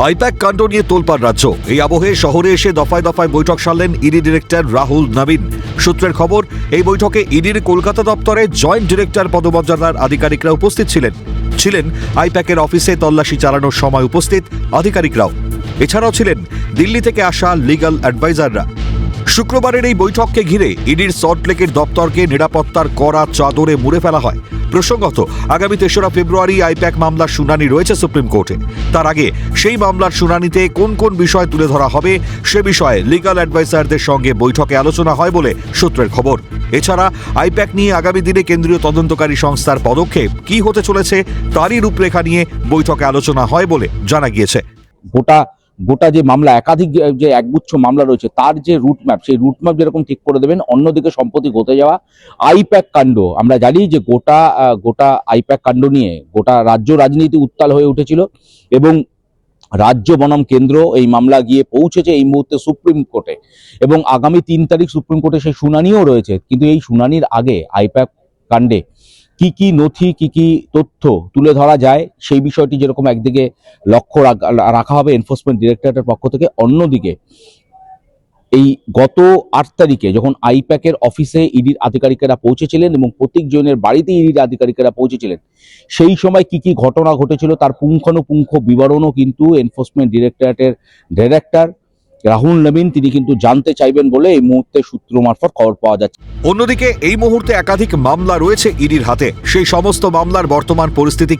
I-PAC কাণ্ড নিয়ে তোলপাড় রাজ্য। এই আবহে শহরে এসে দফায় দফায় বৈঠক সারলেন ইডি ডিরেক্টর রাহুল নবীন। সূত্রের খবর, এই বৈঠকে ইডির কলকাতা দপ্তরে জয়েন্ট ডিরেক্টর পদমর্যাদার আধিকারিকরা উপস্থিত ছিলেন আইপ্যাকের অফিসে তল্লাশি চালানোর সময় উপস্থিত আধিকারিকরাও। এছাড়াও ছিলেন দিল্লি থেকে আসা লিগ্যাল অ্যাডভাইজাররা। শুক্রবারের এই বৈঠককে ঘিরে ইডির সল্টলেকের দপ্তরকে নিরাপত্তার কড়া চাদরে মুড়ে ফেলা হয়। প্রসঙ্গত, আগামী ৩রা ফেব্রুয়ারি আইপ্যাক মামলার শুনানি রয়েছে সুপ্রিম কোর্টে। তার আগে সেই মামলার শুনানিতে কোন কোন বিষয় তুলে ধরা হবে সে বিষয়ে লিগ্যাল অ্যাডভাইজারদের সঙ্গে বৈঠকে আলোচনা হয় বলে সূত্রের খবর। এছাড়া আইপ্যাক নিয়ে আগামী দিনে কেন্দ্রীয় তদন্তকারী সংস্থার পদক্ষেপ কি হতে চলেছে তারই রূপরেখা নিয়ে বৈঠকে আলোচনা হয় বলে জানা গিয়েছে। গোটা যে মামলা, একাধিক যে একগুচ্ছ মামলা রয়েছে, তার যে রুটম্যাপ, সেই রুটম্যাপ যেরকম ঠিক করে দেবেন। অন্যদিকে সম্প্রতি ঘটে যাওয়া আইপ্যাক কাণ্ড, আমরা জানি যে গোটা আইপ্যাক কাণ্ড নিয়ে গোটা রাজ্য রাজনীতি উত্তাল হয়ে উঠেছিল এবং রাজ্য বনাম কেন্দ্র এই মামলা গিয়ে পৌঁছেছে এই মুহূর্তে সুপ্রিম কোর্টে এবং আগামী ৩ তারিখ সুপ্রিম কোর্টে সেই শুনানিও রয়েছে। কিন্তু এই শুনানির আগে আইপ্যাক কাণ্ডে কি নথি, কি তথ্য তুলে ধরা যায়, সেই বিষয়টি যেরকম একদিকে লক্ষ্য রাখা হবে এনফোর্সমেন্ট ডিরেক্টরেটের পক্ষ থেকে, অন্যদিকে এই গত ৮ তারিখে যখন আইপ্যাকের অফিসে ইডির আধিকারিকেরা পৌঁছেছিলেন এবং প্রত্যেক জনের বাড়িতে ইডির আধিকারিকেরা পৌঁছেছিলেন, সেই সময় কি ঘটনা ঘটেছিল তার পুঙ্খানুপুঙ্খ বিবরণও কিন্তু এনফোর্সমেন্ট ডিরেক্টরেটের ডিরেক্টর রাহুল নবীন তিনি কিন্তু জানতে চাইবেন বলে এই মুহূর্তে সূত্র মারফত খবর পাওয়া যাচ্ছে। অন্যদিকে এই মুহূর্তে একাধিক মামলা রয়েছে ইডির হাতে। সেই সমস্ত মামলার বর্তমান পরিস্থিতি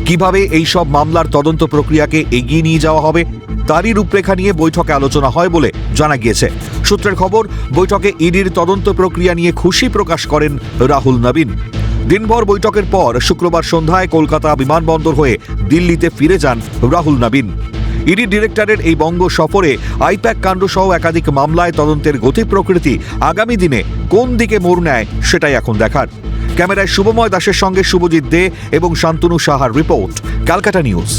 কিভাবে এই সব মামলার তদন্ত প্রক্রিয়াকে এগিয়ে নিয়ে যাওয়া হবে তারই রূপরেখা নিয়ে বৈঠকে আলোচনা হয় বলে জানা গিয়েছে। সূত্রের খবর, বৈঠকে ইডির তদন্ত প্রক্রিয়া নিয়ে খুশি প্রকাশ করেন রাহুল নবীন। দিনভর বৈঠকের পর শুক্রবার সন্ধ্যায় কলকাতা বিমানবন্দর হয়ে দিল্লিতে ফিরে যান রাহুল নবীন। ইডি ডিরেক্টরের এই বঙ্গ সফরে আইপ্যাক কাণ্ড সহ একাধিক মামলায় তদন্তের গতি প্রকৃতি আগামী দিনে কোন দিকে মোড় নেয় সেটাই এখন দেখার। ক্যামেরায় শুভময় দাসের সঙ্গে শুভজিৎ দে এবং শান্তনু সাহার রিপোর্ট, ক্যালকাটা নিউজ।